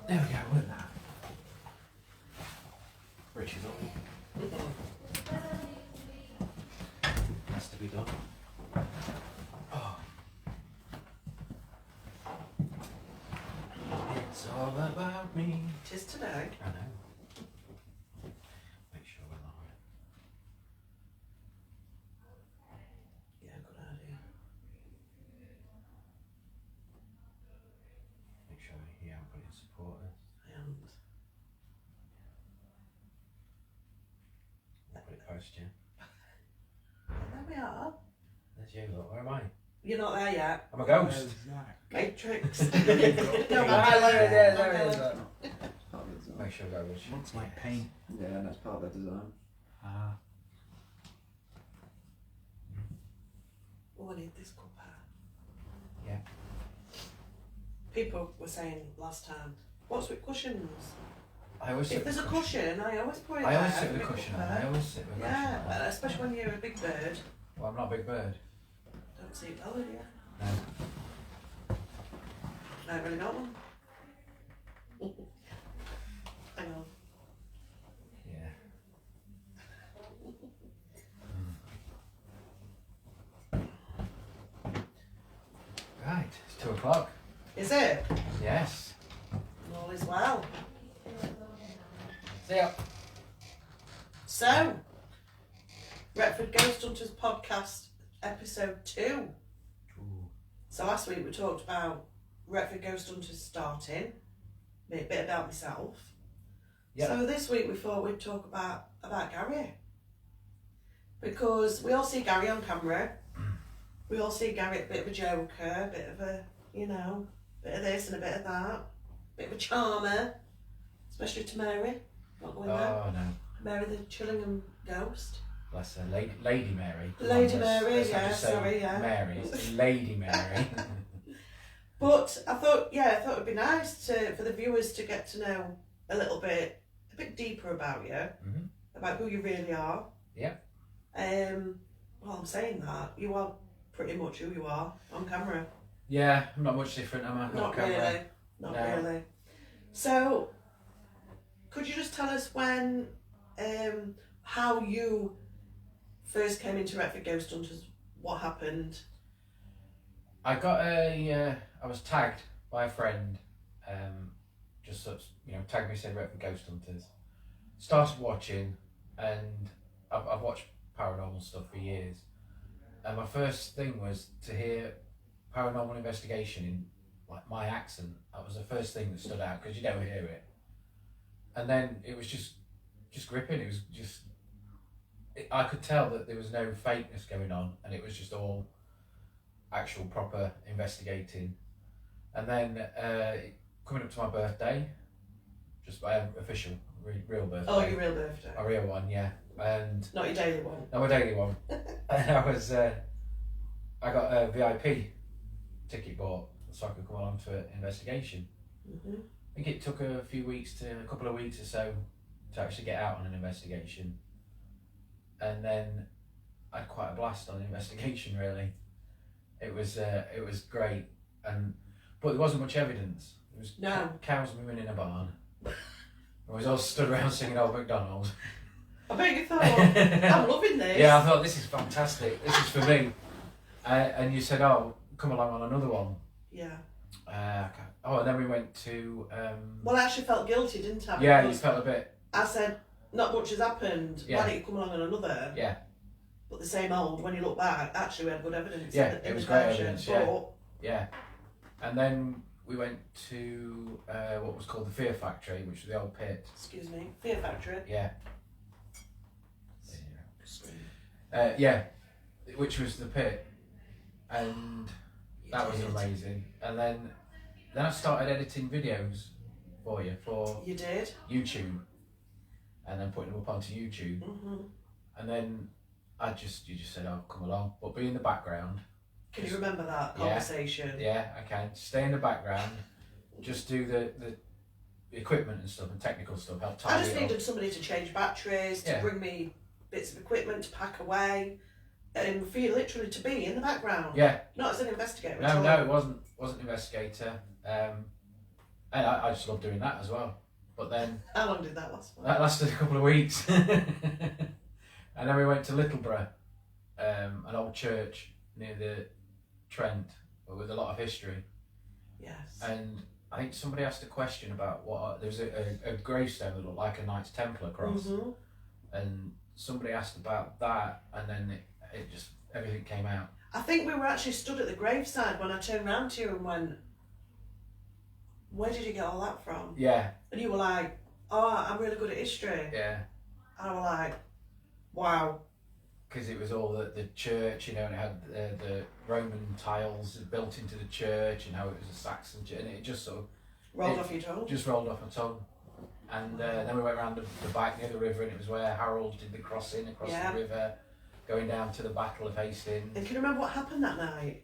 There we go, look at that. Richie's up. Has to be done. Oh. It's all about me. It is today. I know. Make sure we're live. Yeah, good idea. Make sure you haven't put in supporters. I haven't. We'll put it post, yeah. There we are. There's you, look. Where am I? You're not there yet. I'm a ghost. Matrix. There it is. Make sure I go with Looks like paint. Yeah, and that's part of the design. Ah. Oh, I need this cup out. Yeah. People were saying last time, what's with cushions? I always sit If there's a with cushion, I always put it I there. always sit with a pick up cushion on. there. I always sit with a cushion Yeah, on. especially when you're a big bird. Well, I'm not a big bird. Don't see it colour, yeah. No. No, really not one. Hang on. Yeah. Right, it's 2 o'clock. Is it? Yes. All is well. See ya. So, Retford Ghost Hunters podcast, episode 2. Ooh. So last week we talked about Retford Ghost Hunters starting, a bit about myself. Yeah. So this week we thought we'd talk about Gary. Because we all see Gary on camera. We all see Gary a bit of a joker, a bit of a, you know, bit of this and a bit of that. Bit of a charmer. Especially to Mary. Not going there. Oh no. Mary the Chillingham ghost. Bless her. Lady Mary. Lady Mary, Let's not yeah, just say sorry, yeah. Mary. It's Lady Mary. But I thought it'd be nice for the viewers to get to know a bit deeper about you, Mhm. about who you really are. Yeah. Well, I'm saying that you are pretty much who you are on camera. Yeah, I'm not much different, am I? Not camera. really. Not No. really. So, could you just tell us when, how you first came into Retford Ghost Hunters? What happened? I got I was tagged by a friend, just sort of, tagged me, said Retford Ghost Hunters. Started watching, and I've watched paranormal stuff for years. And my first thing was to hear paranormal investigation in like my accent. That was the first thing that stood out because you don't hear it. And then it was just gripping. It was just, I could tell that there was no fakeness going on, and it was just all actual proper investigating. And then coming up to my birthday, just my official real birthday. Oh, your real birthday. A real one, yeah. And Not your daily one. no, a daily one. And I got a VIP ticket bought so I could come along to an investigation. Mm-hmm. I think it took a couple of weeks or so to actually get out on an investigation. And then I had quite a blast on the investigation, really. It was great, but there wasn't much evidence. There was No. cows mooing in a barn. I was all stood around singing Old MacDonald. I bet you thought, I'm loving this. Yeah, I thought this is fantastic. This is for me. And you said, "Oh, come along on another one." Yeah. And then we went to. Well, I actually felt guilty, didn't I? Yeah, you Because felt a bit. I said, not much has happened. Yeah. Why don't you come along on another? Yeah. But the same old, when you look back, actually we had good evidence. Yeah, in it was the great version, evidence, yeah. but Yeah, and then we went to what was called the Fear Factory, which was the old pit. Excuse me, Fear Factory. Yeah. Scream. Yeah, which was the pit, and You that was did. amazing. And then I started editing videos for You did. YouTube, and then putting them up onto YouTube. Mm-hmm. And then you just said, "Oh, come along," but be in the background. Can you remember that Yeah. conversation? Yeah, I can. Stay in the background. Just do the equipment and stuff and technical stuff. Help tidy I just it up. needed somebody to change batteries, to Yeah. bring me bits of equipment to pack away, and for you literally to be in the background. Yeah. Not as an investigator. at No, all. no, it wasn't investigator. And I just love doing that as well. But then How long did that last for? that lasted a couple of weeks. And then we went to Littleborough, an old church near the Trent, but with a lot of history. Yes. And I think somebody asked a question about there was a gravestone that looked like a Knights Templar cross. Mm-hmm. And somebody asked about that, and then it just, everything came out. I think we were actually stood at the graveside when I turned round to you and went, where did you get all that from? Yeah. And you were like, oh, I'm really good at history. Yeah. And I was like, wow. Because it was all the church, you know, and it had the Roman tiles built into the church, and how it was a Saxon church, and it just sort of Rolled off your tongue? Just rolled off my tongue. And then we went around the back near the river, and it was where Harold did the crossing across the river, going down to the Battle of Hastings. And can you remember what happened that night?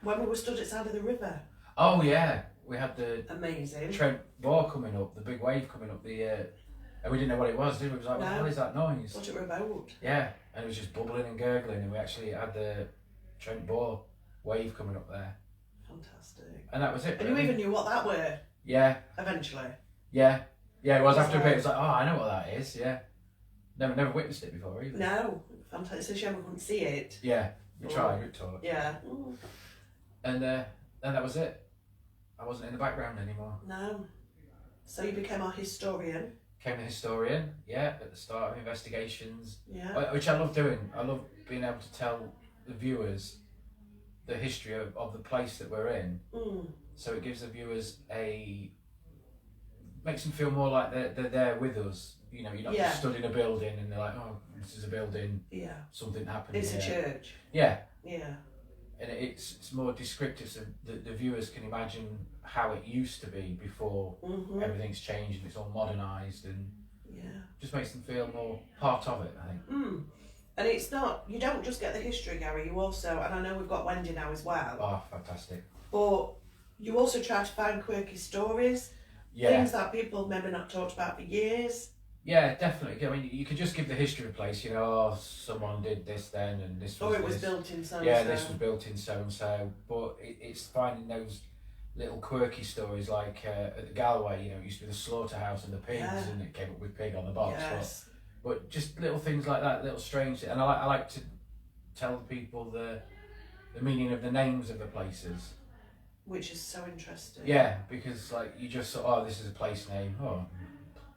When we were stood at the side of the river? Oh yeah, we had the amazing Trent War coming up, the big wave coming up, and we didn't know what it was, did we? It was like, what the hell is that noise? Thought it were a boat. Yeah, and it was just bubbling and gurgling, and we actually had the Trent War wave coming up there. Fantastic. And that was it. And you even knew what that were? Yeah. Eventually? Yeah. Yeah, it was after a bit, it was like, oh, I know what that is, yeah. Never witnessed it before either. No. Fantastic. It's a shame we couldn't see it. Yeah, we tried, we talked. Yeah. And then that was it. I wasn't in the background anymore. No. So you became our historian. Became a historian, yeah, at the start of investigations. Yeah. Which I love doing. I love being able to tell the viewers the history of the place that we're in. So it gives the viewers makes them feel more like they're there with us. You know, you're not just stood in a building and they're like, oh, this is a building. Yeah. Something happened It's here. a church. Yeah. Yeah. And it's more descriptive, so the viewers can imagine how it used to be before everything's changed and it's all modernised, and just makes them feel more part of it, I think. And it's not, you don't just get the history, Gary, you also, and I know we've got Wendy now as well. Oh, fantastic. But you also try to find quirky stories, things that people maybe not talked about for years. Yeah, definitely. I mean, you could just give the history of the place, you know, oh, someone did this then and this was Or it was this. built in so-and-so. Yeah, this was built in so-and-so. But it's finding those little quirky stories, like at the Galway, you know, it used to be the slaughterhouse and the pigs, and it came up with pig on the box. Yes. But just little things like that, little strange. And I like to tell people the meaning of the names of the places. Which is so interesting. Yeah, because like you just thought, oh, this is a place name. Oh,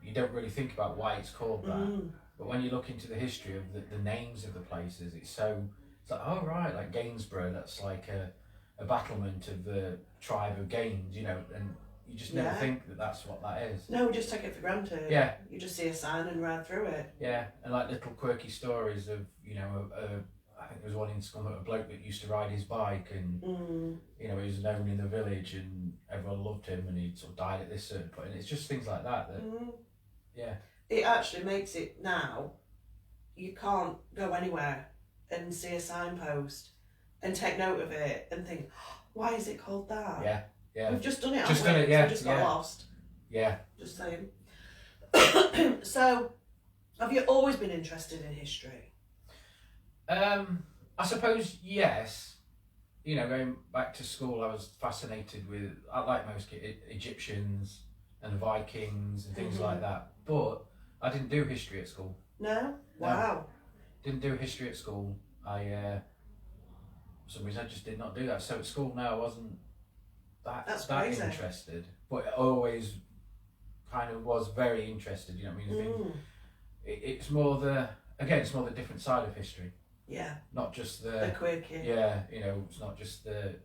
you don't really think about why it's called that. But when you look into the history of the names of the places, it's like, oh right, like Gainsborough, that's like a battlement of the tribe of Gaines, you know, and you just never think that that's what that is. No, we just take it for granted. Yeah. You just see a sign and ride through it. Yeah, and like little quirky stories of, you know, I think there was one in Scunthorpe, a bloke that used to ride his bike, and you know, he was known in the village and everyone loved him, and he sort of died at this certain point, and it's just things like that yeah. It actually makes it now, you can't go anywhere and see a signpost and take note of it and think, why is it called that? Yeah. We've just done it, just haven't we? done it, yeah. We just got lost. Yeah. Just saying. So, have you always been interested in history? I suppose yes. You know, going back to school, I was fascinated with, like most kids, Egyptians and Vikings and things like that. But I didn't do history at school. No? Wow. Didn't do history at school. For some reason I just did not do that. So at school now I wasn't that interested. But I always kind of was very interested, you know what I mean? It's more the different side of history. Yeah. Not just the quirky. Yeah, you know, it's not just the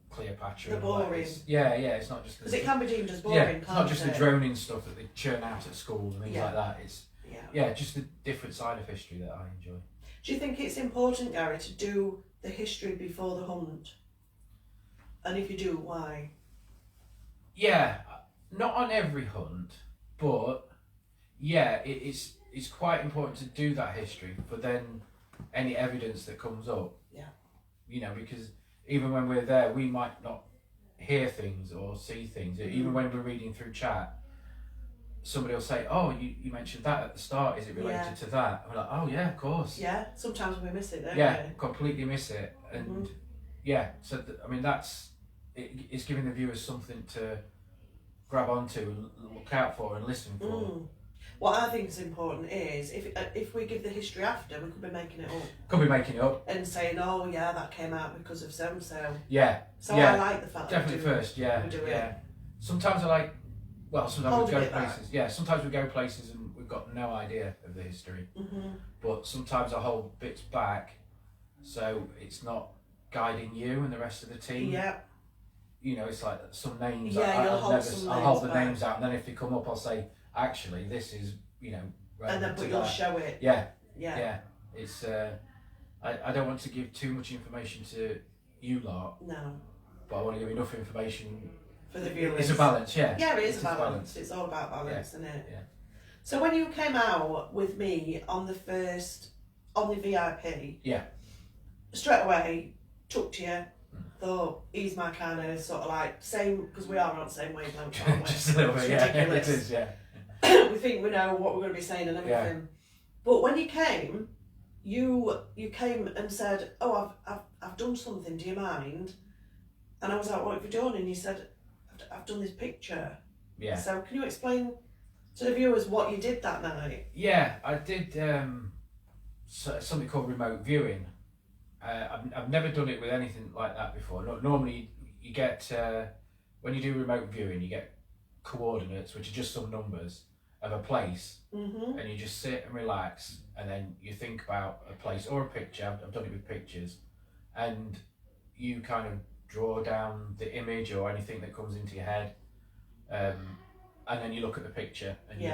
Cleopatra. The boring. It's not just because it can be deemed as boring. It's not just the droning stuff that they churn out at school and things like that. It's just the different side of history that I enjoy. Do you think it's important, Gary, to do the history before the hunt? And if you do, why? Yeah, not on every hunt, but yeah, it's quite important to do that history for then any evidence that comes up. Yeah. You know, because even when we're there, we might not hear things or see things. Even when we're reading through chat, somebody will say, oh, you mentioned that at the start, is it related to that? And we're like, oh yeah, of course. Yeah, sometimes we miss it, don't we? Completely miss it. And so I mean, it's giving the viewers something to grab onto and look out for and listen for. What I think is important is if we give the history after, we could be making it up. Could be making it up. And saying, oh yeah, that came out because of so and so. Yeah. So yeah. I like the fact definitely that first. Yeah. we do yeah. it. Sometimes I like. Well, sometimes Hold we go it back. places. Yeah. Sometimes we go places and we've got no idea of the history. But sometimes I hold bits back, so it's not guiding you and the rest of the team. Yeah. You know, it's like some names. Yeah, I'll hold the back. names out, and then if they come up, I'll say, actually, this is, you know. And then, but you'll show it. Yeah. Yeah. Yeah. It's. I don't want to give too much information to you lot. No. But I want to give enough information for the viewers. It's a balance, yeah. Yeah, it is a balance. It's all about balance, isn't it? Yeah. So when you came out with me on the VIP, yeah, straight away took to you. Thought he's my kind of sort of like same, because we are on the same wavelength, aren't we? Just a little bit, it's yeah. ridiculous. It is, yeah. We think we know what we're going to be saying and everything. Yeah. But when you came, you came and said, "Oh, I've done something. Do you mind?" And I was like, "What have you done?" And you said, "I've done this picture." Yeah. So can you explain to the viewers what you did that night? Yeah, I did something called remote viewing. I've never done it with anything like that before. Normally, you get when you do remote viewing, you get coordinates, which are just some numbers of a place, and you just sit and relax, and then you think about a place or a picture. I've done it with pictures, and you kind of draw down the image or anything that comes into your head, and then you look at the picture and you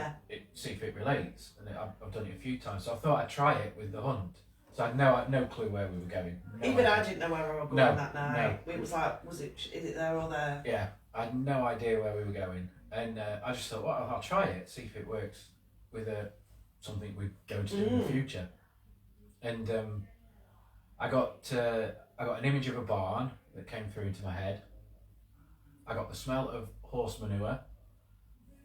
see if it relates. And I've done it a few times, so I thought I'd try it with the hunt. So I had no clue where we were going. Even I didn't know where we were going that night. No. It was like, is it there or there? Yeah, I had no idea where we were going, and I just thought, well, I'll try it, see if it works with something we're going to do in the future. And I got an image of a barn that came through into my head. I got the smell of horse manure,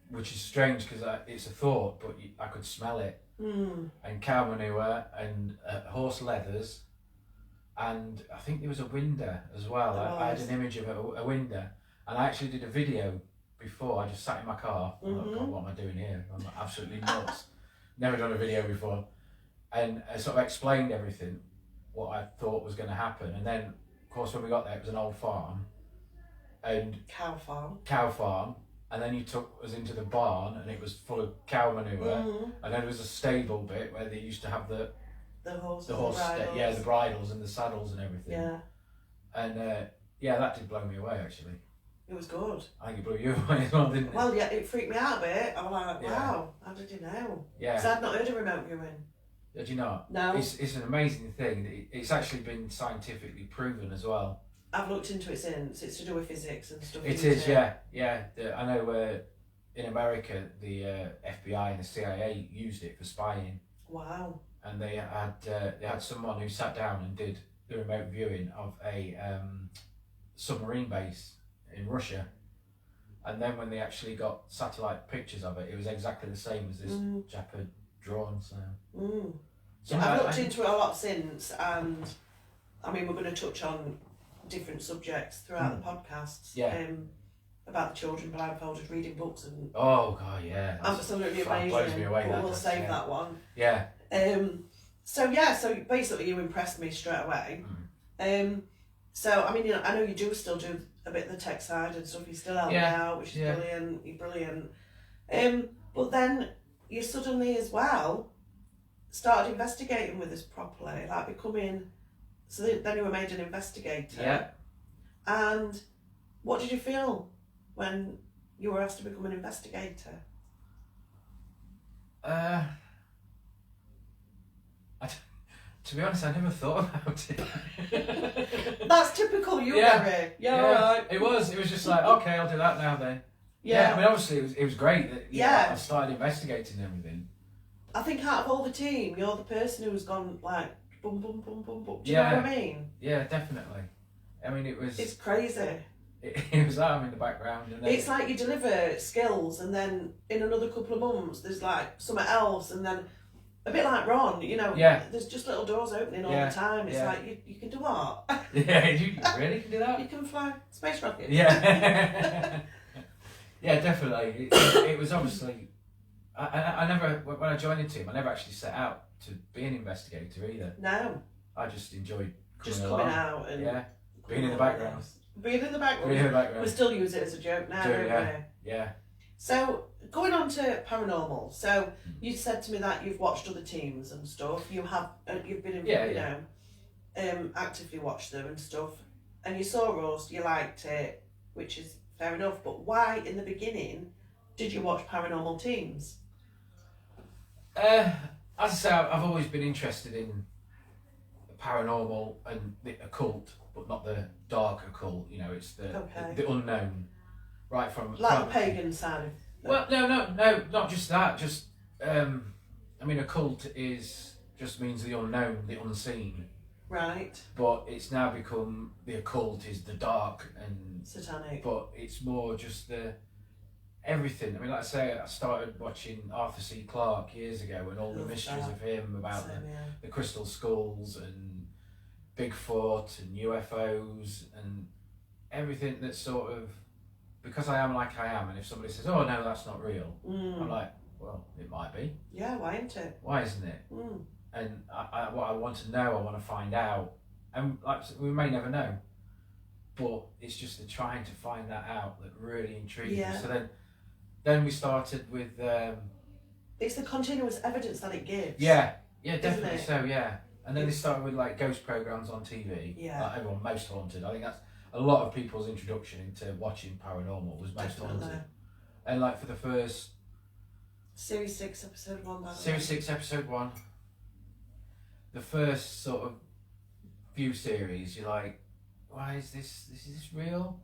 which is strange because it's a thought, but I could smell it. And cow manure and horse leathers, and I think there was a winder as well. I had an image of a winder, and I actually did a video before. I just sat in my car. Oh God, what am I doing here? I'm absolutely nuts. Never done a video before, and I sort of explained everything, what I thought was going to happen. And then, of course, when we got there, it was an old farm, and cow farm. And then you took us into the barn, and it was full of cow manure. And then there was a stable bit where they used to have the horse bridles. The bridles and the saddles and everything. Yeah. And that did blow me away actually. It was good. I think it blew you away as well, didn't it? Well, yeah, it freaked me out a bit. I was like, wow, how did you know? Yeah. Because I'd not heard of remote viewing. Did you not? No. It's an amazing thing. It's actually been scientifically proven as well. I've looked into it since. It's to do with physics and stuff. It is, yeah. I know in America, the FBI and the CIA used it for spying. Wow. And they had someone who sat down and did the remote viewing of a submarine base in Russia. And then when they actually got satellite pictures of it, it was exactly the same as this chap had drawn. So I've looked into it a lot since, and I mean, we're going to touch on different subjects throughout the podcasts. About the children blindfolded reading books and oh god, yeah, absolutely amazing. Blows me away, but we'll save that one. Yeah. So basically you impressed me straight away. So I mean, I know you do still do a bit of the tech side and stuff. You still help me out, which is brilliant. You're brilliant. But then you suddenly as well started investigating with us properly, like becoming. So then you were made an investigator. Yeah. And what did you feel when you were asked to become an investigator? To be honest, I never thought about it. That's typical you, Gary. Yeah, right. It was just like, okay, I'll do that now then. Yeah. I mean, obviously it was great that I started investigating everything. I think out of all the team, you're the person who's gone like boom, boom, boom, boom, boom. Do you know what I mean? Yeah, definitely. I mean, it's crazy. It was that in the background. And then it's like you deliver skills, and then in another couple of months, there's like something else, and then A bit like Ron, you know. Yeah. There's just little doors opening all Yeah, the time. It's yeah. like you can do what? Yeah, you really can do that? You can fly space rockets. Yeah. Yeah, definitely. It was obviously. I never, when I joined the team, I never actually set out to be an investigator either. No. I just enjoyed Just coming coming along. out and Yeah. Being in the background. Being in the background. Being in the background. We still use it as a joke now, don't we? Yeah. So, going on to paranormal. So, you said to me that you've watched other teams and stuff. You have, you've been, actively watched them and stuff. And you saw Roast, you liked it, which is fair enough. But why, in the beginning, did you watch paranormal teams? As I say, I've always been interested in paranormal and the occult, but not the dark occult. You know, it's the unknown, right from like the pagan side of. Well, no, not just that. Just I mean, occult just means the unknown, the unseen. Right. But it's now become the occult is the dark and satanic. But it's more just the everything. I mean, like I say, I started watching Arthur C. Clarke years ago and all the mysteries of him about the crystal skulls and Bigfoot and UFOs and everything that's sort of, because I am like I am, and if somebody says, oh no, that's not real, I'm like, well, it might be. Yeah, why isn't it? Why isn't it? And what I want to know, I want to find out. And like we may never know, but it's just the trying to find that out that really intrigues me. So then we started with... it's the continuous evidence that it gives. Yeah, definitely so, yeah. And then they started with like ghost programs on TV. Yeah. Like everyone, Most Haunted. I think that's a lot of people's introduction into watching paranormal was Most Haunted. And like for the first... Series 6, episode 1, by the way. Series 6, episode 1. The first sort of few series, you're like, why is this real?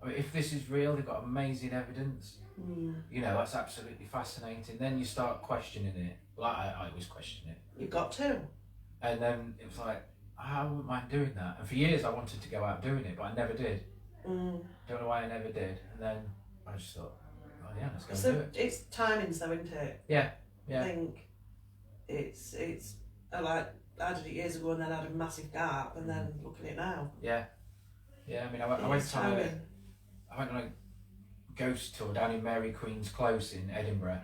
I mean, if this is real, they've got amazing evidence. You know, that's absolutely fascinating. Then you start questioning it. Well, I always question it. You've got to. And then it was like, how am I doing that? And for years I wanted to go out doing it, but I never did. Don't know why I never did. And then I just thought, oh yeah, let's go and do it. It's timings though, isn't it? Yeah. I think it's like I did it years ago and then I had a massive gap and then look at it now. Yeah. I mean, I went on a ghost tour down in Mary Queen's Close in Edinburgh.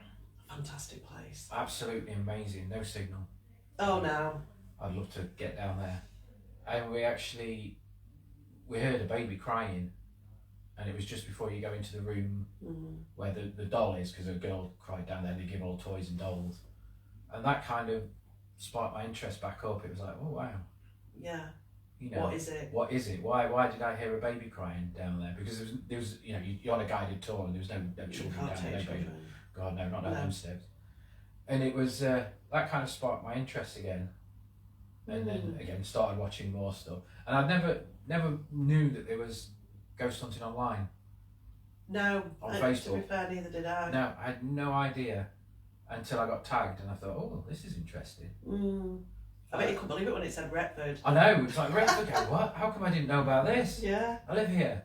Fantastic place. Absolutely amazing. No signal. Oh no. I'd love to get down there. And we heard a baby crying, and it was just before you go into the room where the doll is, because a girl cried down there. They give all toys and dolls, and that kind of sparked my interest back up. It was like, oh wow. Yeah. You know, what is it? What is it? Why did I hear a baby crying down there? Because there was you know, you're on a guided tour and there was no children down there. No, God no, not down those steps. And it was that kind of sparked my interest again. And then again started watching more stuff. And I never knew that there was ghost hunting online. No. On Facebook. To be fair, neither did I. No, I had no idea until I got tagged and I thought, oh, this is interesting. I bet you couldn't believe it when it said Retford. I know, it's like Retford. What? How come I didn't know about this? Yeah. I live here.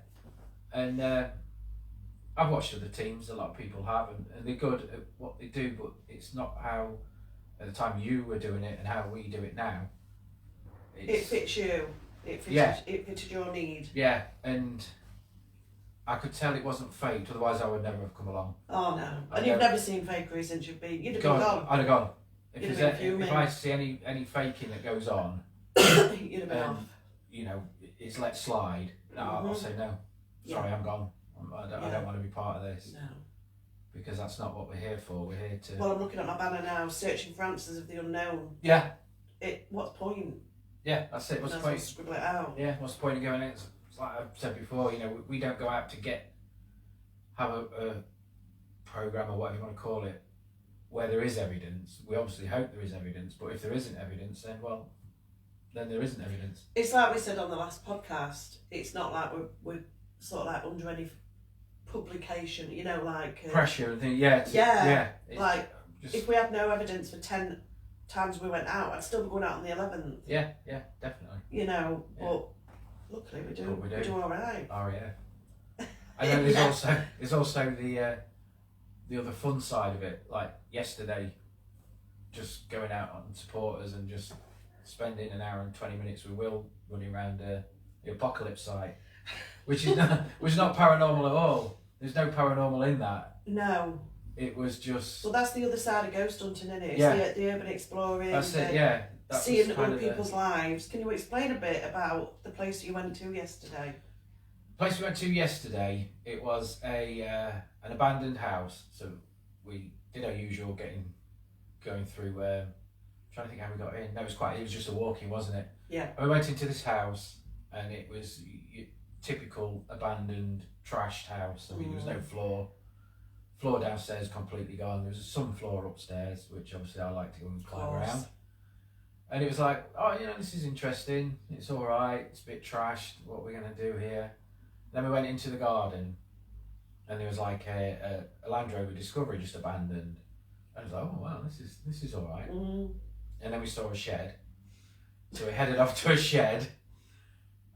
And I've watched other teams, a lot of people have, and they're good at what they do, but it's not how, at the time you were doing it and how we do it now. It fits you. It fitted your need. Yeah, and I could tell it wasn't fake, otherwise I would never have come along. Oh no. And you've never seen fakery since you'd been gone. I'd have gone. If I see any faking that goes on, you'd have been off. You know, it's let slide. No, I'll say no. Sorry, I'm gone. I don't want to be part of this. No. Because that's not what we're here for. We're here to... Well, I'm looking at my banner now, searching for answers of the unknown. Yeah. What's the point? Yeah, that's it. What's the point? Scribble it out. Yeah, what's the point of going in? It's like I've said before, you know, we don't go out to have a program or whatever you want to call it, where there is evidence. We obviously hope there is evidence, but if there isn't evidence, then there isn't evidence. It's like we said on the last podcast, it's not like we're sort of like under any publication, you know, like... pressure and things, like, if we had no evidence for 10 times we went out, I'd still be going out on the 11th. Yeah, definitely. You know, but luckily we do all right. Oh, yeah. And then there's also the other fun side of it. Like yesterday, just going out on supporters and just spending an hour and 20 minutes with Will running around the apocalypse site, which is not paranormal at all. There's no paranormal in that. No. It was just. Well, that's the other side of ghost hunting, isn't it? It's Yeah. the urban exploring. That's it. Yeah. Seeing other people's lives. Can you explain a bit about the place you went to yesterday? The place we went to yesterday, it was an abandoned house. So we did our usual going through. Trying to think how we got in. No, it was just a walk-in, wasn't it? Yeah. And we went into this house, and it was typical abandoned, trashed house. I mean, there was no floor. Floor downstairs completely gone. There was some floor upstairs, which obviously I like to go and climb around. And it was like, oh, this is interesting. It's all right. It's a bit trashed. What are we going to do here? Then we went into the garden, and there was like a Land Rover Discovery just abandoned. And I was like, oh wow, this is all right. And then we saw a shed, so we headed off to a shed,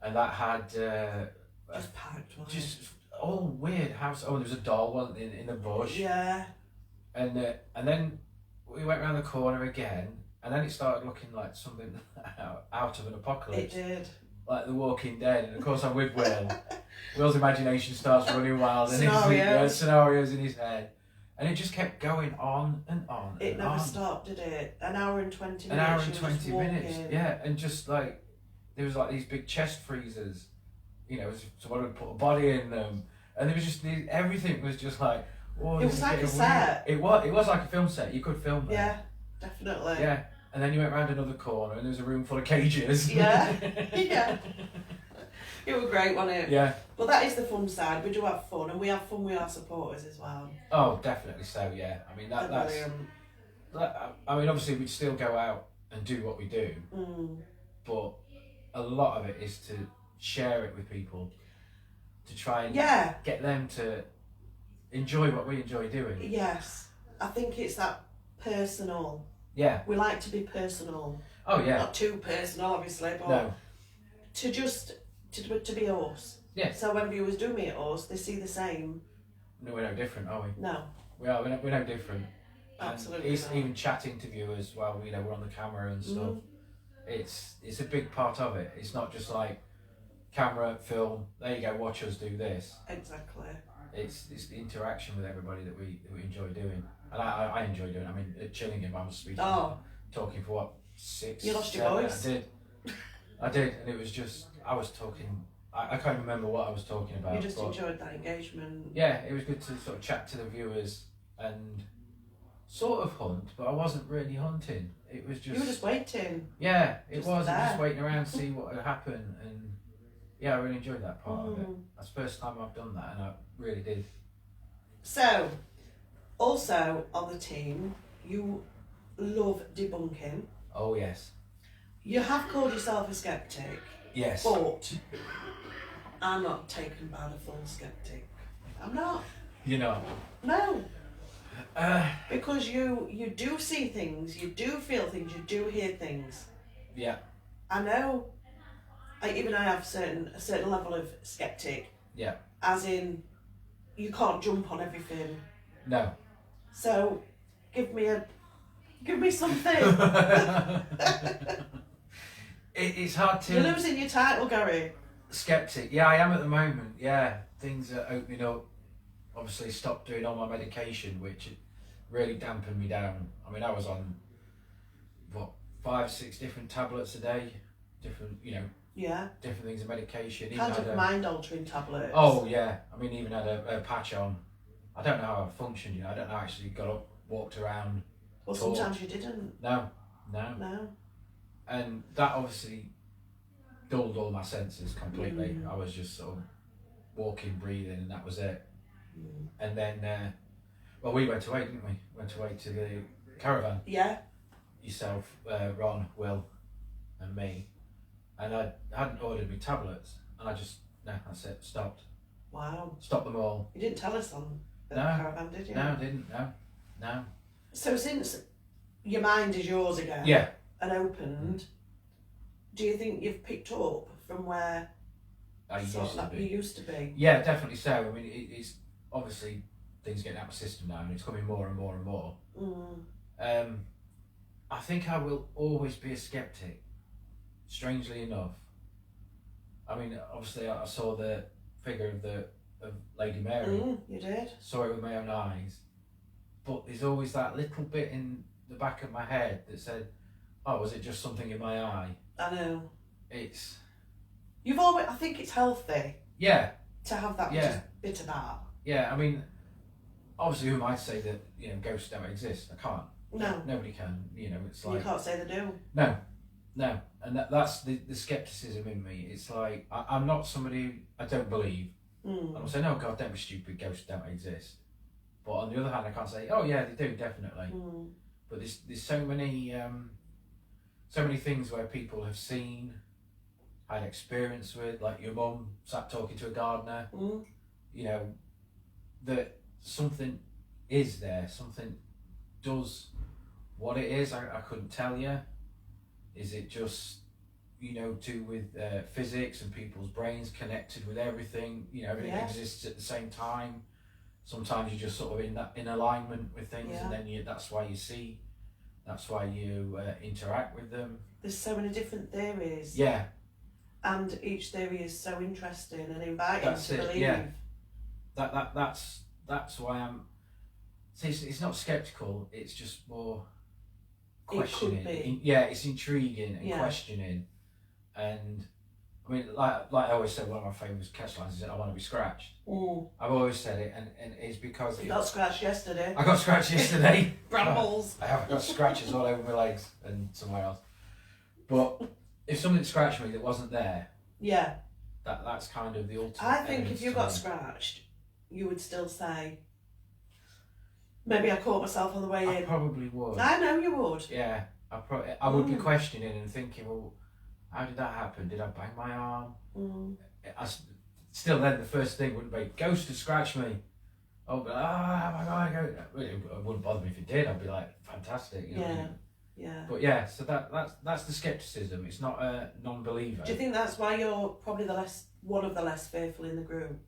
and that had just packed. Just all weird house. Oh, there was a doll one in the bush. Yeah. And then we went around the corner again, and then it started looking like something out of an apocalypse. It did. Like The Walking Dead, and of course I'm with Will. Will's imagination starts running wild, and scenarios in his head, and it just kept going on and on. It never stopped, did it? An hour and 20 minutes. An hour and 20 minutes, yeah, and just like there was like these big chest freezers, someone would put a body in them, and there was just everything was just like. Oh, it was like a set. It was like a film set. You could film there. Yeah, definitely. Yeah. And then you went round another corner and there was a room full of cages. Yeah, yeah. It was great, wasn't it? Yeah. Well, that is the fun side. We do have fun, and we have fun with our supporters as well. Oh, definitely so, yeah. I mean, that's... I mean, obviously, we'd still go out and do what we do, but a lot of it is to share it with people, to try and get them to enjoy what we enjoy doing. Yes. I think it's that personal... Yeah. We like to be personal. Oh yeah. Not too personal, obviously, but no. to be us. Yeah. So when viewers do meet us, they see the same. No, we're no different, are we? No. We are. We're no different. Absolutely. And even chatting to viewers while we're on the camera and stuff. It's a big part of it. It's not just like camera, film. There you go. Watch us do this. Exactly. It's the interaction with everybody that we enjoy doing. And I enjoy doing it. I mean, at Chillingham, I was speaking, talking for what, 6? You lost your voice. I did, and it was just, I was talking, I can't remember what I was talking about. You just enjoyed that engagement. Yeah, it was good to sort of chat to the viewers and sort of hunt, but I wasn't really hunting. It was just... You were just waiting. Yeah, it was. Just waiting around to see what would happen, and yeah, I really enjoyed that part of it. That's the first time I've done that, and I really did. So... Also, on the team, you love debunking. Oh, yes. You have called yourself a skeptic. Yes. But I'm not taken by the full skeptic. I'm not. You're not? No. Because you do see things, you do feel things, you do hear things. Yeah. I know. I have a certain level of skeptic. Yeah. As in, you can't jump on everything. No. So, give me something. It's hard to... You're losing your title, Gary. Skeptic. Yeah, I am at the moment. Yeah, things are opening up. Obviously, stopped doing all my medication, which really dampened me down. I mean, I was on, 5, 6 different tablets a day. Different, different things of medication. Kind of mind-altering tablets. Oh, yeah. I mean, even had a patch on. I don't know how I functioned, I don't know, I actually got up, walked around. Well, talked. Sometimes you didn't. No. And that obviously dulled all my senses completely. I was just sort of walking, breathing, and that was it. And then, we went away, didn't we? Went away to the caravan. Yeah. Yourself, Ron, Will, and me. And I hadn't ordered my tablets, and that's it, stopped. Wow. Stopped them all. You didn't tell us on the caravan, did you? No, I didn't, no. So since your mind is yours again, and opened, do you think you've picked up from where you used to be? Yeah, definitely so. I mean, it's obviously things getting out of my system now, and it's coming more and more and more. I think I will always be a skeptic, strangely enough. I mean, obviously I saw the figure of Lady Mary. You did? Saw it with my own eyes. But there's always that little bit in the back of my head that said, oh, was it just something in my eye? I know. It's... You've always... I think it's healthy. Yeah. To have that Yeah. bit of that. Yeah, I mean, obviously who might say that, you know, ghosts don't exist? I can't. No. Nobody can. You know, it's like... You can't say they do. No. And that's the scepticism in me. It's like, I'm not somebody, I don't believe. I don't say, no, God, don't be stupid, ghosts don't exist. But on the other hand, I can't say, oh yeah, they do, definitely. But there's so many things where people have seen, had experience with, like your mum sat talking to a gardener, you know, that something is there, something does what it is, I couldn't tell you. Is it just, you know, do with physics and people's brains connected with everything, you know, everything exists at the same time. Sometimes you're just sort of in alignment with things, and then that's why you see, that's why you interact with them. There's so many different theories. Yeah. And each theory is so interesting and inviting That's to it, believe. yeah. That's why I'm. See, it's not skeptical. It's just more questioning. It could be. It's intriguing and questioning, and I mean, like I always said, one of my famous catchlines is, "I want to be scratched." I've always said it, and it's because you got scratched yesterday. I got scratched yesterday. Brambles. I have got scratches all over my legs and somewhere else. But if something scratched me that wasn't there, that's kind of the ultimate. I think if you got scratched, you would still say, maybe I caught myself on the way in. I probably would. I know you would. Yeah, I would be questioning and thinking, well, how did that happen? Did I bang my arm? Still then the first thing wouldn't be, ghost has scratched me. Oh, but my God, it wouldn't bother me if it did. I'd be like, fantastic. You know what I mean? Yeah. But yeah, so that's the skepticism. It's not a non-believer. Do you think that's why you're probably one of the less fearful in the group?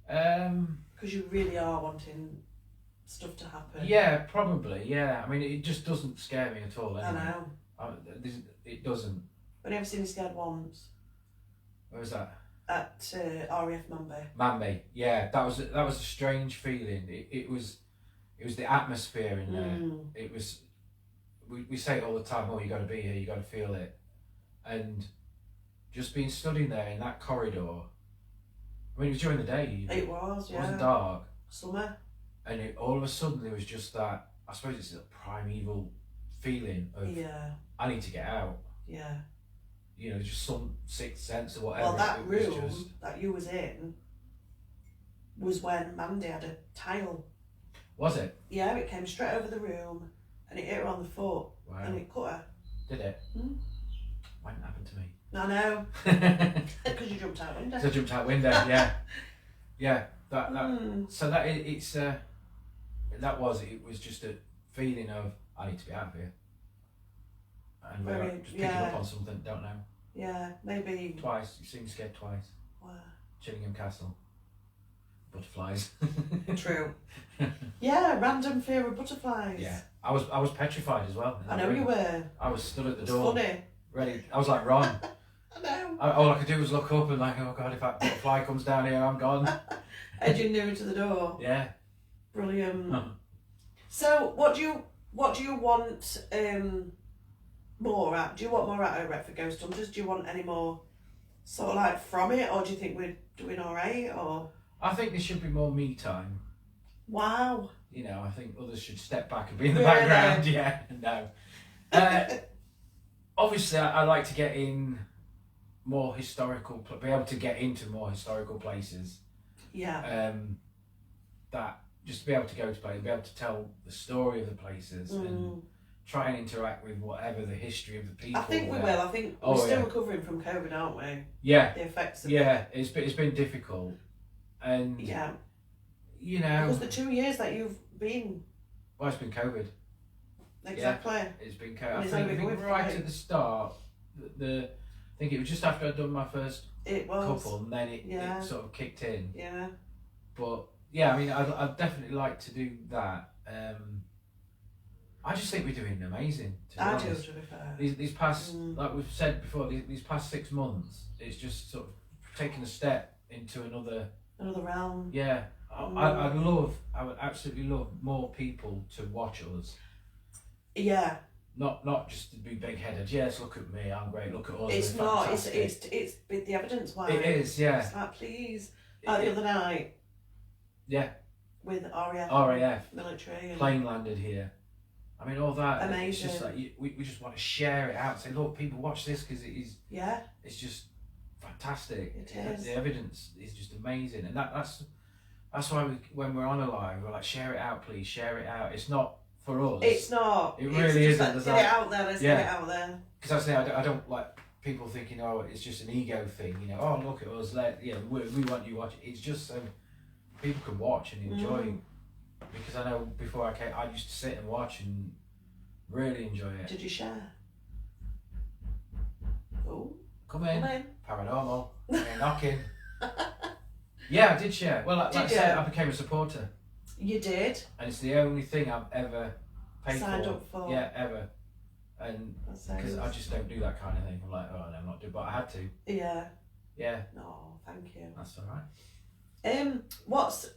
Because you really are wanting stuff to happen. Yeah, probably. Yeah, I mean, it just doesn't scare me at all. Anyway. I know. It doesn't. I've never seen you scared once. Where was that? At RAF Manby. Manby, yeah, that was a strange feeling. It was the atmosphere in there. It was. We say it all the time. Oh, you got to be here. You got to feel it, and just being stood in there in that corridor. I mean, it was during the day. It was. It wasn't dark. Summer. And all of a sudden there was just that. I suppose it's a primeval feeling of. Yeah. I need to get out. Yeah. You know, just some sixth sense or whatever. Well, that room that you was in was when Mandy had a tile. Was it? Yeah, it came straight over the room and it hit her on the foot. Wow. And it cut her. Did it? Why didn't happen to me? I know. Because you jumped out window. So I jumped out window, yeah. Yeah. So that it's it was just a feeling of, I need to be out of here. And just picking up on something, don't know. Yeah, maybe. Twice. You seemed scared twice. Wow. Chillingham Castle. Butterflies. True. Yeah, random fear of butterflies. Yeah. I was petrified as well. I know you were. I was stood at the door. Funny. Ready. I was like Ron. I know. All I could do was look up and like, oh God, if that butterfly comes down here, I'm gone. Edging nearer to the door. Yeah. Brilliant. So, what do you want more at? Do you want more at Retford Ghost Hunters? Do you want any more sort of like from it, or do you think we're doing alright? Or I think there should be more me time. Wow. You know, I think others should step back and be in the background. Yeah, no. Obviously, I like to get in more historical, be able to get into more historical places. Yeah. That just to be able to go to places, be able to tell the story of the places and try and interact with whatever the history of the people. I think we will. I think we're still recovering from COVID, aren't we? Yeah. The effects of it. It's been difficult, and you know, because the 2 years that you've been. Well, it's been COVID. Exactly. Yeah, it's been COVID. I think right at the start, I think it was just after I'd done my first couple, and then it sort of kicked in. Yeah. But yeah, I mean, I'd definitely like to do that. I just think we're doing amazing. To be I do, honest. to be fair. These past, like we've said before, these past 6 months, it's just sort of taken a step into another realm. Yeah, I would absolutely love more people to watch us. Yeah. Not just to be big-headed. Yes, look at me, I'm great. Look at us. It's we're not. fantastic." It's with the evidence. Why? It is, yeah. It's like, please. The other night. Yeah. With RAF. RAF. Military. Plane landed here. I mean, all that. Amazing. It's just like we just want to share it out. Say, look, people, watch this because it is. Yeah. It's just fantastic. It is. The evidence is just amazing, and that's why when we're on a live, we're like, share it out, please, share it out. It's not for us. It's not. It really isn't. Like, get it out there. Let's get it out there. Because I don't like people thinking, oh, it's just an ego thing. You know, oh, look at us. We want you to watch it. It's just so people can watch and enjoy. Because I know before I came, I used to sit and watch and really enjoy it. Did you share? Oh, come in. Paranormal. Knocking. Yeah, I did share. Well, like I said, I became a supporter. You did? And it's the only thing I've ever paid Signed up for. Yeah, ever. And because I just don't do that kind of thing. I'm like, oh no, I'm not doing, but I had to. Yeah. Yeah. No, thank you. That's all right. I'm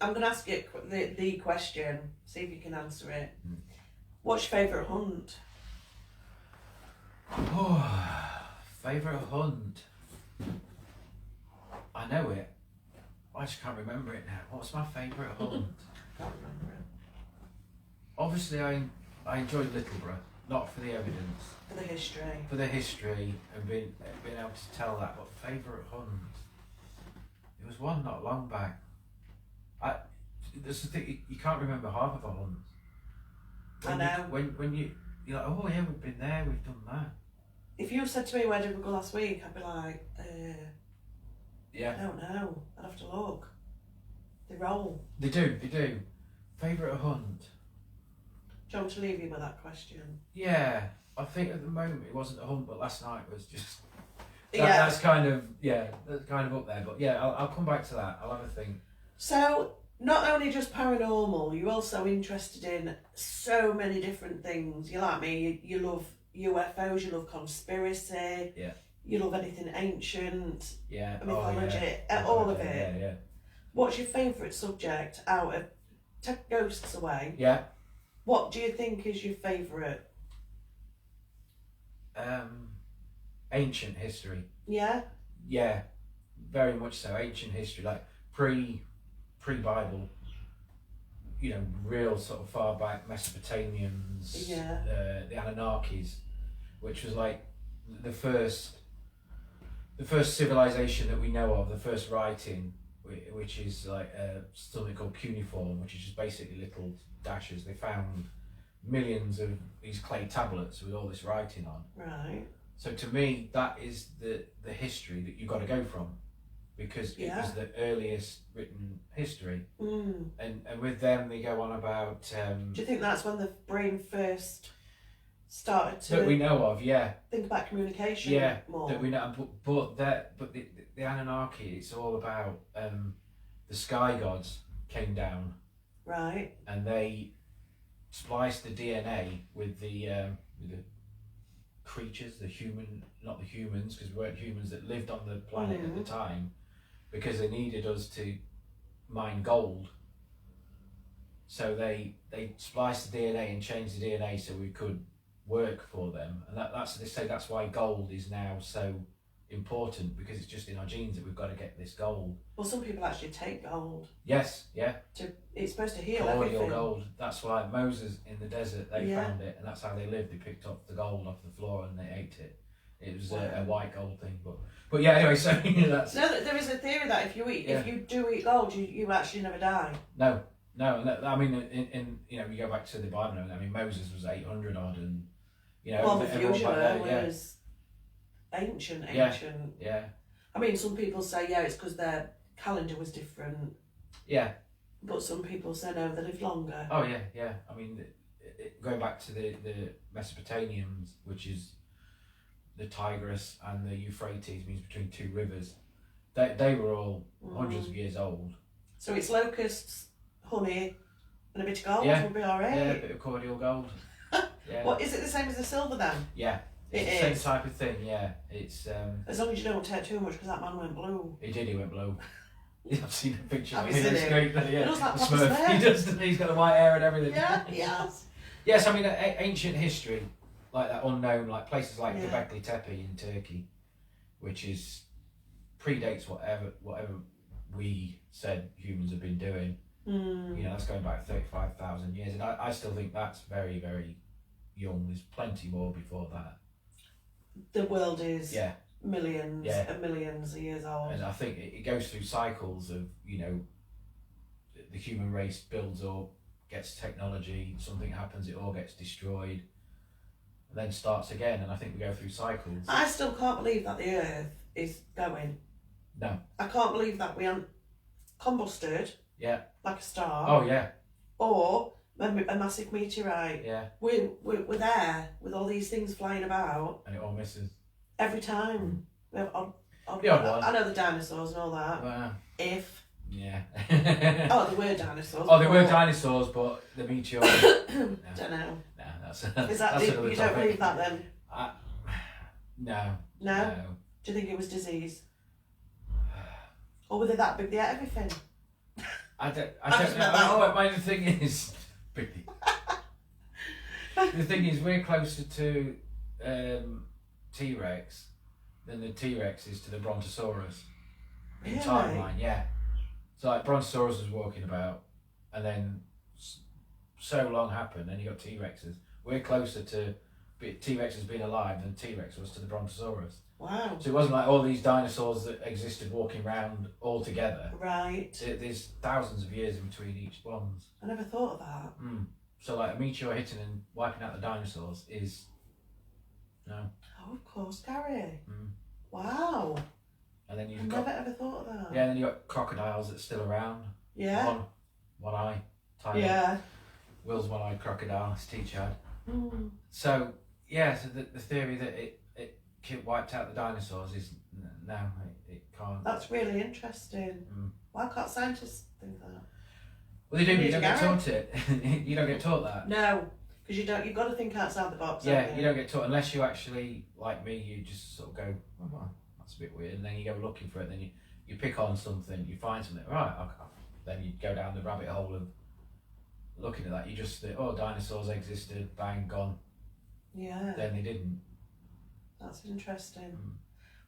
going to ask you the question. See if you can answer it. What's your favourite hunt? Oh, favourite hunt. I know it. I just can't remember it now. What's my favourite hunt? Can't remember it. Obviously, I enjoyed Littleborough, not for the evidence. For the history. For the history and being able to tell that. But favourite hunt. There was one not long back. There's the thing, you can't remember half of a hunt. I know. When you're like, oh yeah, we've been there, we've done that. If you said to me, where did we go last week? I'd be like, yeah. I don't know. I'd have to look. They roll. They do. Favourite hunt. Do you want me to leave you with that question? Yeah. I think at the moment it wasn't a hunt, but last night was just... That's kind of up there. But yeah, I'll come back to that. I'll have a think. So, not only just paranormal, you're also interested in so many different things. You're like me, you love UFOs, you love conspiracy. Yeah. You love anything ancient. Yeah. Mythology, all of it. Yeah. What's your favourite subject out of... Take ghosts away. Yeah. What do you think is your favourite? Ancient history. Yeah? Yeah, very much so. Ancient history, like pre-Bible, you know, real sort of far back Mesopotamians, the Anunnakis, which was like the first civilization that we know of, the first writing, which is like something called cuneiform, which is just basically little dashes. They found millions of these clay tablets with all this writing on. Right. So to me, that is the history that you've got to go from, because it was the earliest written history. And with them, they go on about... do you think that's when the brain first started to... That we know of, yeah. Think about communication more? That we know, but the Anunnaki, it's all about the sky gods came down. Right. And they spliced the DNA with the creatures, not the humans, because we weren't humans that lived on the planet at the time, because they needed us to mine gold. So they spliced the DNA and changed the DNA so we could work for them, and they say that's why gold is now so important, because it's just in our genes that we've got to get this gold. Well, some people actually take gold. Yes, yeah. It's supposed to heal Colloidal everything. gold. That's why Moses in the desert, they found it, and that's how they lived. They picked up the gold off the floor and they ate it. It was a white gold thing, but yeah. Anyway, so that's... No, there is a theory that if you do eat gold, you actually never die. No, and I mean, in you know, you go back to the Bible. I mean, Moses was 800 odd, and you know, Methuselah was ancient. Yeah. I mean, some people say it's because their calendar was different. Yeah. But some people say no, they lived longer. Oh yeah. I mean, going back to the Mesopotamians, which is the Tigris and the Euphrates, means between two rivers. They were all hundreds of years old. So it's locusts, honey, and a bit of gold would be alright. Yeah, a bit of cordial gold. Yeah. What, is it the same as the silver then? Yeah. It's It the is. same type of thing, yeah. It's As long as you don't take too much, because that man went blue. he went blue. I've seen a picture Have of you him. seen It's him? great, yeah. He looks like The Papa Smurf. Smurf. He does, doesn't he? He's got the white hair and everything. Yeah, he has. Yes, I mean ancient history, like that unknown, like places like Yeah. Göbekli Tepe in Turkey, which is predates whatever we said humans have been doing. You know, that's going back 35,000 years, and I still think that's very, very young. There's plenty more before that. The world is Yeah. millions Yeah. and millions of years old. And I think it goes through cycles of, you know, the human race builds up, gets technology, something happens, it all gets destroyed, and then starts again. And I think we go through cycles. I still can't believe that the Earth is going. No. I can't believe that we aren't combusted. Yeah. Like a star. Oh yeah. Or a massive meteorite. Yeah. We're there with all these things flying about. And it all misses. Every time. We have odd The odd one. I know the dinosaurs and all that. Well, If. yeah. Oh, they were dinosaurs. Oh, they were dinosaurs, but the meteor. No. Don't know. No, that's. Is that's that another you topic. don't believe that then? No. No? Do you think it was disease? Or were they that big? They ate everything. I don't just know. met that up. My thing is, the thing is, we're closer to T-Rex than the T-Rex is to the Brontosaurus. In Really? timeline, yeah. So like Brontosaurus was walking about, and then so long happened, and you got T-Rexes. We're closer to T-Rexes being alive than T-Rex was to the Brontosaurus. Wow. So it wasn't like all these dinosaurs that existed walking around all together. Right. There's thousands of years in between each ones. I never thought of that. So like a meteor hitting and wiping out the dinosaurs is no. Oh, of course, Gary. Mm. Wow. And then I you've never got ever thought of that. and then you got crocodiles that's still around. Yeah. One eye. Tiny. Yeah. Will's one-eyed crocodile. His teacher had. So so the theory that it wiped out the dinosaurs is no, it can't. That's really interesting. Why can't scientists think that? Well, they do, but you don't get Gary? taught it. You don't get taught that. No, because you don't. You've got to think outside the box. Yeah, haven't you don't get taught unless you actually, like me, you just sort of go, oh, well, that's a bit weird, and then you go looking for it, then you pick on something, you find something, right, okay. Then you go down the rabbit hole of looking at that. You just think, oh, dinosaurs existed, bang, gone. Yeah. Then they didn't. That's interesting.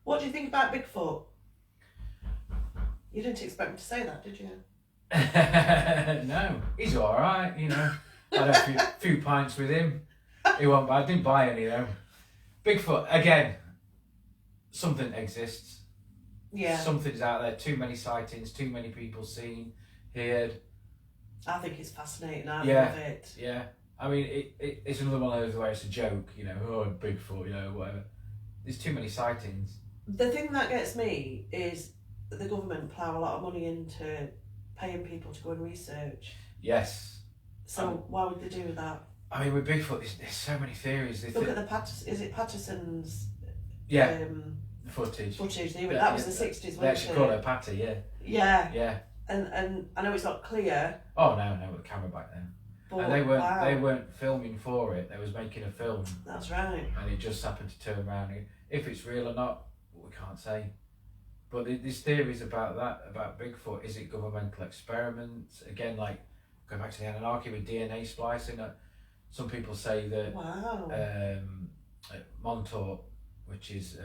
What do you think about Bigfoot? You didn't expect me to say that, did you? No, he's all right, you know. I had a few pints with him. He wasn't bad. Didn't buy any though. Bigfoot again. Something exists. Yeah. Something's out there. Too many sightings. Too many people seen, heard. I think it's fascinating. I Yeah. love it. Yeah. I mean, it's another one of those where it's a joke, you know. Oh, Bigfoot, you know, whatever. There's too many sightings. The thing that gets me is that the government plough a lot of money into paying people to go and research. Yes. So why would they do that? I mean, with Bigfoot, there's so many theories. Look at the is it Patterson's footage. That was the 60s, They wasn't actually it? call her Patty, yeah. Yeah. Yeah. And I know it's not clear. Oh no, with the camera back then. But And they wow. weren't filming for it. They was making a film, That's right. and it just happened to turn around. If it's real or not, we can't say. But there's theories about that, about Bigfoot. Is it governmental experiments? Again, like going back to the Anunnaki with DNA splicing. Some people say that Wow. Montauk, which is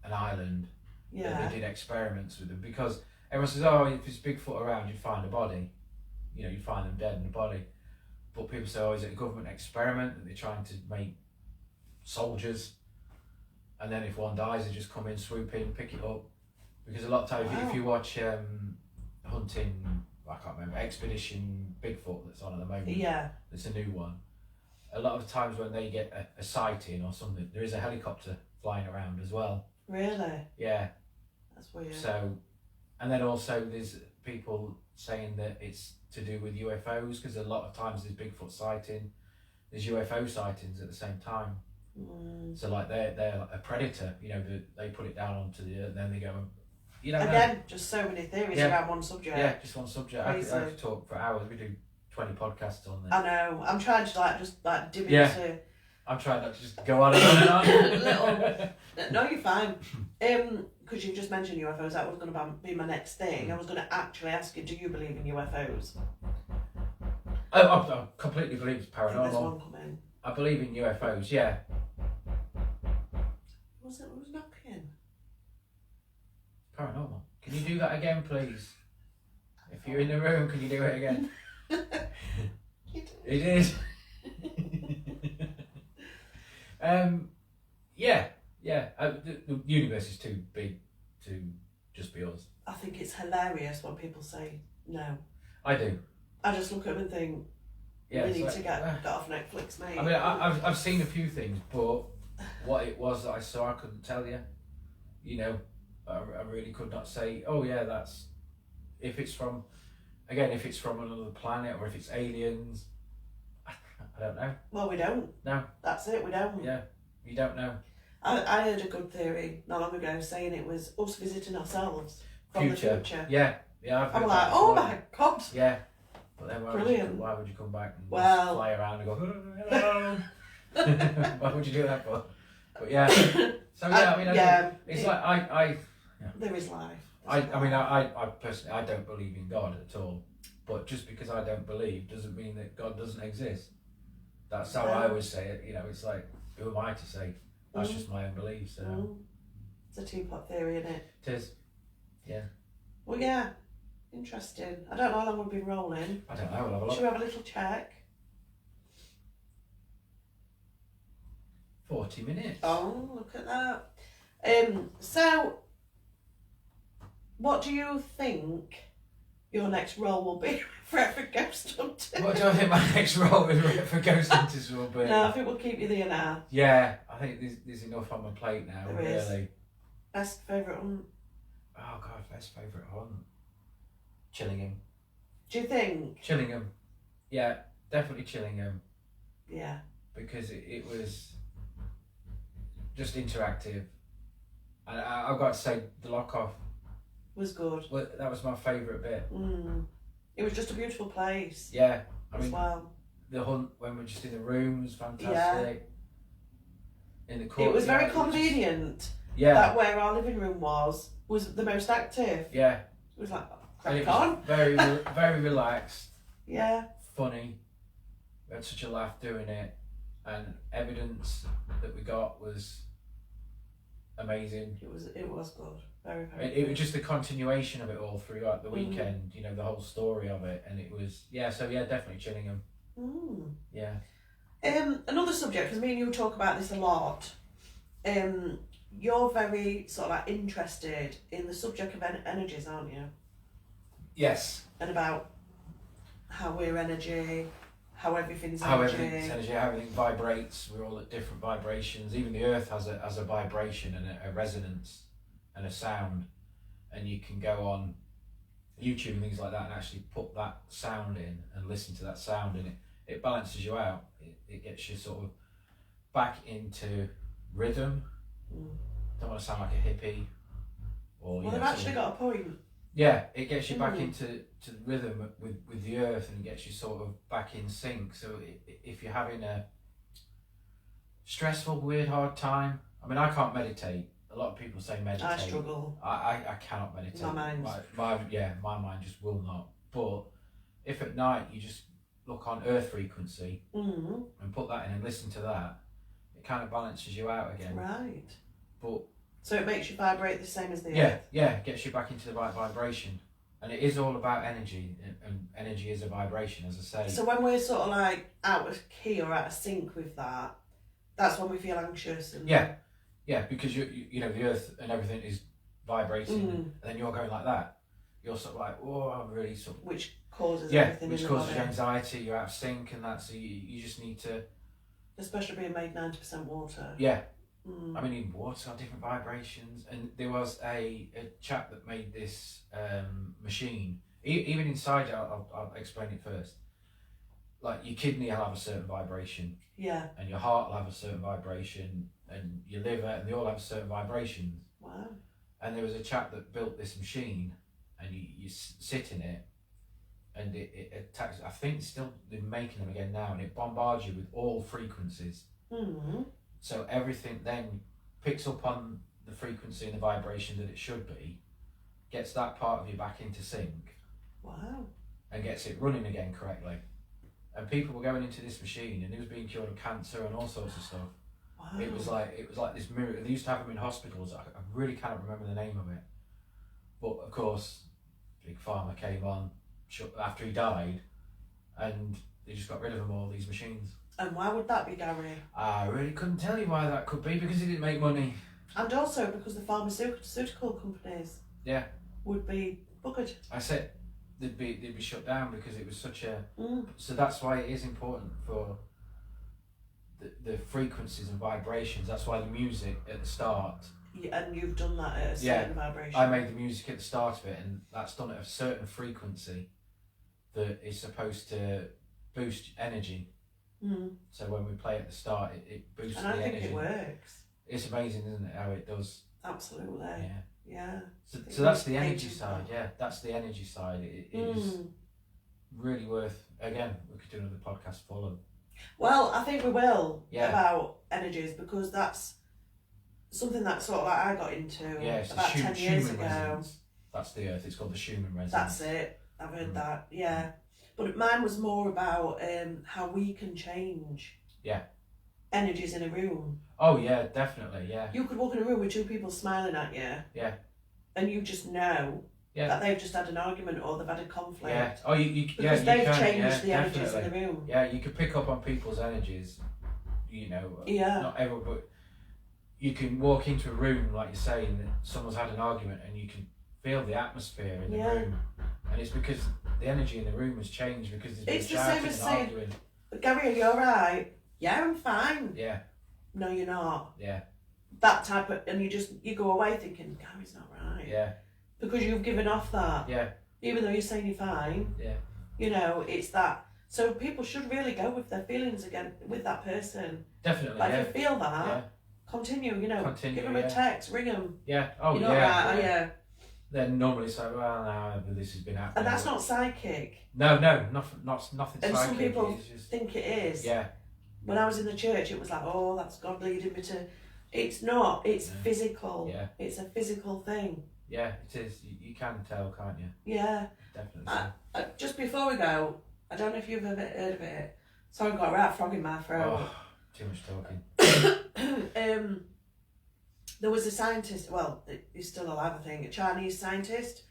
an island, that Yeah. they did experiments with them, because everyone says, oh, if there's Bigfoot around, you'd find a body. You know, you find them dead in a body. But people say, oh, is it a government experiment that they're trying to make soldiers? And then if one dies, they just come in, swoop in, pick it up. Because a lot of times, if you watch Hunting, I can't remember, Expedition Bigfoot that's on at the moment. Yeah. It's a new one. A lot of times when they get a sighting or something, there is a helicopter flying around as well. Really? Yeah. That's weird. So, and then also there's people saying that it's to do with UFOs, because a lot of times there's Bigfoot sighting, there's UFO sightings at the same time. So like they're like a predator, you know, they put it down onto the earth, and then they go, you know. Again, just so many theories around one subject. Yeah, just one subject. I Crazy. could talk for hours. We do 20 podcasts on I there. know. I'm trying to just dip Yeah. into I'm trying not to just go on and on and on. little. No, you're fine. Because you've just mentioned UFOs, that was going to be my next thing. I was going to actually ask you, do you believe in UFOs? I completely believe it's I think there's paranormal. one coming. I believe in UFOs, yeah. Who was knocking? Paranormal. Can you do that again, please? If you're in the room, can you do it again? It is. Yeah. The universe is too big to just be us. I think it's hilarious when people say no. I do. I just look at them and think, Yeah, we need like, to get off Netflix, mate. I mean, I've seen a few things, but what it was that I saw, I couldn't tell you. You know, I really could not say, oh yeah, that's, if it's from another planet or if it's aliens, I don't know. Well, we don't. No. That's it, we don't. Yeah, you don't know. I heard a good theory not long ago saying it was us visiting ourselves from the future. Yeah, I've heard I'm that like, before. oh my God. Yeah, but then Brilliant. why would you come back and Well- fly around and go, hello? Why would you do that for? But yeah, so yeah, I mean, it's like I there is life. I mean, I personally, I don't believe in God at all. But just because I don't believe doesn't mean that God doesn't exist. That's how I always say it. You know, it's like, who am I to say? That's just my own belief. So It's a two-pot theory, isn't it? it is. Yeah. Well, yeah. Interesting. I don't know how long we've been rolling. I don't know. We'll have a look. Should we have a little check? 40 minutes. Oh, look at that. So, what do you think your next role will be for Ghost Hunters? What do I think my next role for Ghost Hunters will be? No, I think we'll keep you there now. Yeah, I think there's enough on my plate now. There really. is. Best favourite one? Oh God, best favourite hunt. Chillingham. Do you think? Chillingham. Yeah, definitely Chillingham. Yeah. Because it was just interactive. And I've got to say, the lock-off, Was good. well, that was my favourite bit. It was just a beautiful place. Yeah, I as mean, well. the hunt when we're just in the room was fantastic. In the court. It was very convenient. Yeah. That where our living room was the most active. Yeah. It was like, And crack it was on. very relaxed, Yeah. funny. We had such a laugh doing it, and evidence that we got was amazing. It was good. Very, very It good. was just the continuation of it all throughout the weekend, you know, the whole story of it, and it was, definitely Chillingham. Yeah. Another subject, because me and you talk about this a lot. You're very sort of like interested in the subject of energies, aren't you? Yes. And about how we're energy, how everything's How energy. everything's energy, how everything vibrates. We're all at different vibrations. Even the earth has a vibration and a resonance and a sound, and you can go on YouTube and things like that and actually put that sound in and listen to that sound, and it balances you out. It gets you sort of back into rhythm. Don't want to sound like a hippie. Or, Well, they've actually got a point. Yeah, it gets you back into the rhythm with the earth, and gets you sort of back in sync. So if you're having a stressful, weird, hard time, I mean, I can't meditate. A lot of people say meditate. I struggle. I cannot meditate. My mind. My mind just will not. But if at night you just look on earth frequency and put that in and listen to that, it kind of balances you out again. Right. But so it makes you vibrate the same as the earth. Yeah, gets you back into the right vibration. And it is all about energy, and energy is a vibration, as I say. So when we're sort of like out of key or out of sync with that, that's when we feel anxious. And Yeah, because you know the earth and everything is vibrating, and then you're going like that. You're sort of like, oh, I'm really sort of... Which causes everything which in causes the body. anxiety. You're out of sync, and that's you just need to. Especially being made 90% water. Yeah. I mean, even water are different vibrations, and there was a chap that made this machine. Even inside, I'll explain it first. Like your kidney will have a certain vibration, and your heart will have a certain vibration, and your liver, and they all have certain vibrations. Wow. And there was a chap that built this machine, and you sit in it, and it attacks. I think still they're making them again now, and it bombards you with all frequencies. Mm. So everything then picks up on the frequency and the vibration that it should be, gets that part of you back into sync. Wow. And gets it running again correctly. And people were going into this machine, and he was being cured of cancer and all sorts of stuff. Wow. It was like this miracle. They used to have them in hospitals. I really cannot remember the name of it. But of course, Big Pharma came on after he died, and they just got rid of them all, these machines. And why would that be, Gary? I really couldn't tell you why that could be, because he didn't make money. And also because the pharmaceutical companies would be buggered. I said they'd be shut down because it was such a... So that's why it is important for the frequencies and vibrations. That's why the music at the start... Yeah, and you've done that at a certain vibration. I made the music at the start of it, and that's done at a certain frequency that is supposed to boost energy. So when we play at the start, it boosts the energy. And I think it works. It's amazing, isn't it, how it does? Absolutely. Yeah. So that's the energy side. Yeah, that's the energy side. It is really worth. Again, we could do another podcast full of. Well, I think we will about energies, because that's something that sort of like I got into about 10 years ago. Resonance. That's the Earth. It's called the Schumann resonance. That's it. I've heard that. Yeah. But mine was more about how we can change energies in a room. Oh yeah, definitely, yeah. You could walk in a room with two people smiling at you. Yeah. And you just know that they've just had an argument or they've had a conflict. Yeah. Oh, because they've changed the energies in the room. Yeah, you could pick up on people's energies. You know. Yeah. Not everyone, but you can walk into a room, like you're saying, that someone's had an argument, and you can feel the atmosphere in the room. And it's because the energy in the room has changed, because there's been shouting and arguing. Gary, are you alright? Yeah, I'm fine. Yeah. No, you're not. Yeah. That type of, and you go away thinking, Gary's not right. Yeah. Because you've given off that. Yeah. Even though you're saying you're fine. Yeah. You know, it's that. So people should really go with their feelings again with that person. Definitely. Like if you feel that, continue. You know, give them a text, ring them. Yeah. Oh, you're not right, are you? Then normally it's like, well, now this has been happening. And that's not psychic. No, nothing psychic. And some people think it is. Yeah. When I was in the church, it was like, oh, that's God leading me to. It's not. It's physical. Yeah. It's a physical thing. Yeah, it is. You can tell, can't you? Yeah. Definitely. Just before we go, I don't know if you've ever heard of it. Sorry, I've got a rat frog in my throat. Oh, too much talking. There was a scientist, well, he's still alive, I think, a Chinese scientist,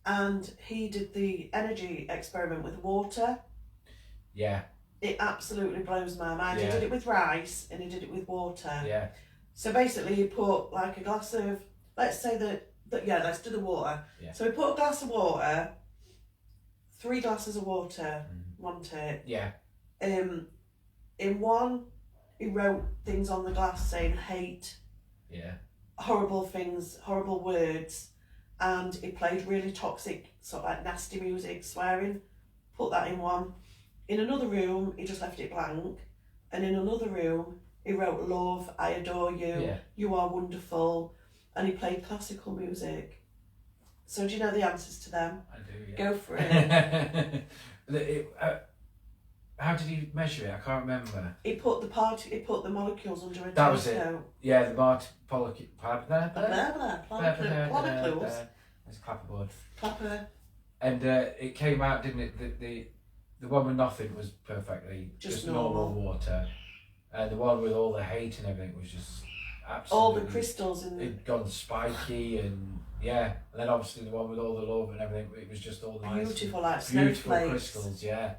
and he did the energy experiment with water. Yeah. It absolutely blows my mind. Yeah. He did it with rice and he did it with water. Yeah. So basically he put like a glass of, let's say let's do the water. Yeah. So he put a glass of water, 3 glasses of water, one take. Yeah. In one, he wrote things on the glass saying hate. Yeah. Horrible things, horrible words, and he played really toxic, sort of like nasty music, swearing. Put that in one. In another room, he just left it blank, and in another room, he wrote love, I adore you, you are wonderful, and he played classical music. So do you know the answers to them? I do. Yeah. Go for it. How did he measure it? I can't remember. He put the molecules under a telescope. That was it. Yeah, the molecules. There's a clapperboard. Clapper. And it came out, didn't it? The one with nothing was perfectly just normal water, and the one with all the hate and everything was just absolutely. All the crystals in. It'd gone spiky and and then obviously the one with all the love and everything. It was just all nice, beautiful, like beautiful snowflakes. crystals. Yeah.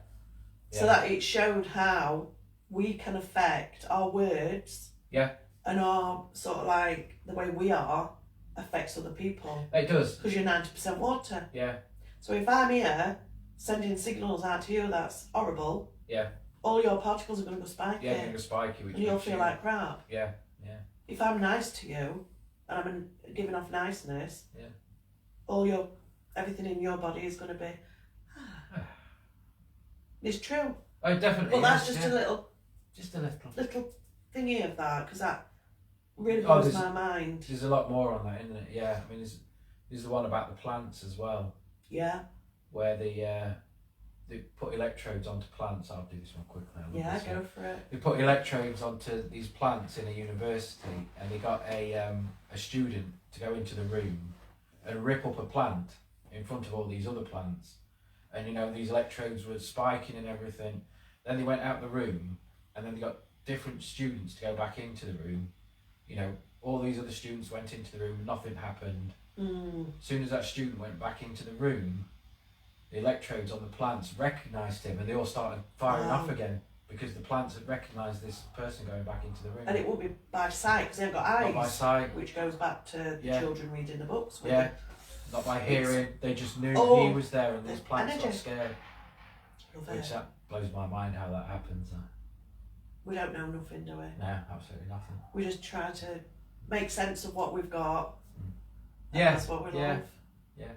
So that it showed how we can affect our words. Yeah. And our sort of like the way we are affects other people. It does. Because you're 90% water. Yeah. So if I'm here sending signals out to you that's horrible. Yeah. All your particles are going to go spiky. Yeah, you're going to go spiky. And you'll feel like crap. Yeah. Yeah. If I'm nice to you and I'm giving off niceness. Yeah. Everything in your body is going to be. It's true. Oh, definitely. But that's just a little thingy of that, because that really blows my mind. There's a lot more on that, isn't it? Yeah, I mean, there's the one about the plants as well. Yeah. Where the they put electrodes onto plants. I'll do this one quickly. Yeah, go for it. They put electrodes onto these plants in a university, and they got a student to go into the room and rip up a plant in front of all these other plants, and you know these electrodes were spiking and everything. Then they went out the room, and then they got different students to go back into the room. You know, all these other students went into the room, nothing happened. As soon as that student went back into the room, the electrodes on the plants recognised him, and they all started firing off again because the plants had recognised this person going back into the room. And it will be by sight because they've got eyes. Not by sight. Which goes back to children reading the books. Yeah. Not by hearing. They just knew he was there, and these plants got scared. Which that blows my mind how that happens. We don't know nothing, do we? No, absolutely nothing. We just try to make sense of what we've got. Yeah. That's what we love. Yeah.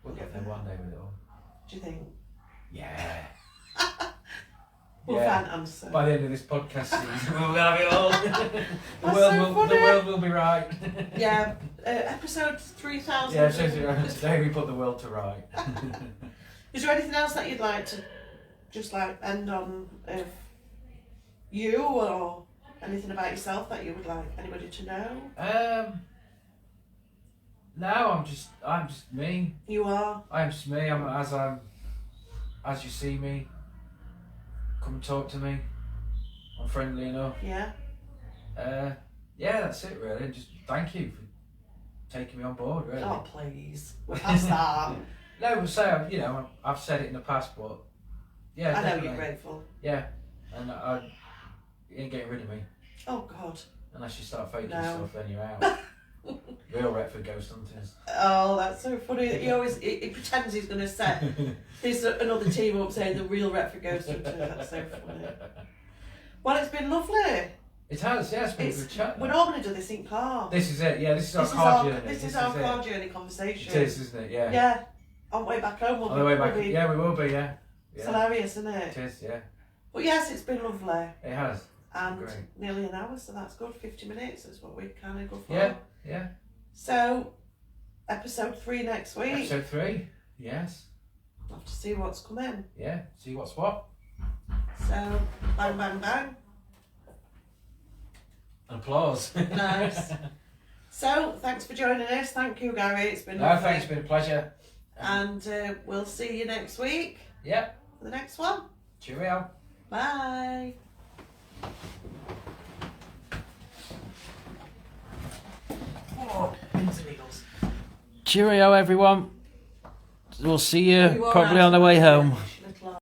We'll get there one day with it all. Do you think? Yeah. We'll find an answer. By the end of this podcast season, we'll have it all. The world will be right. Yeah. Episode 3000. Yeah, so today we put the world to right. Is there anything else that you'd like to just like end on of you or anything about yourself that you would like anybody to know? No, I'm just me. You are? I'm just me. I'm as you see me. Come and talk to me. I'm friendly enough. Yeah. Yeah, that's it really. And just thank you for taking me on board, really. Oh please. We're past that. No, but say you know, I've said it in the past, but yeah, I definitely. know you're grateful. Yeah. And you ain't getting rid of me. Oh God. Unless you start faking stuff, then you're out. Real Retford Ghost Hunters. Oh, that's so funny. He always he pretends he's going to set this another team up saying the real Retford Ghost Hunters. That's so funny. Well, it's been lovely. It has, yeah. It's been a good chat. We normally do this in car. This is it, yeah. This is our car journey. This is our car journey conversation. It is, isn't it? Yeah. Yeah. On the way back home, on the way back, yeah, we will be, yeah. It's hilarious, isn't it? It is, yeah. But yes, it's been lovely. It has. And nearly an hour, so that's good. 50 minutes is what we kind of go for. Yeah, yeah. So, episode 3 next week. Episode 3, yes. We'll have to see what's coming. Yeah, see what's what. So, bang, bang, bang. Applause. Nice. So, thanks for joining us. Thank you, Gary. It's been lovely. Thanks, it's been a pleasure. And we'll see you next week. Yeah. For the next one. Cheerio. Bye. Oh, pins and needles. Cheerio, everyone. We'll see you probably on the way home.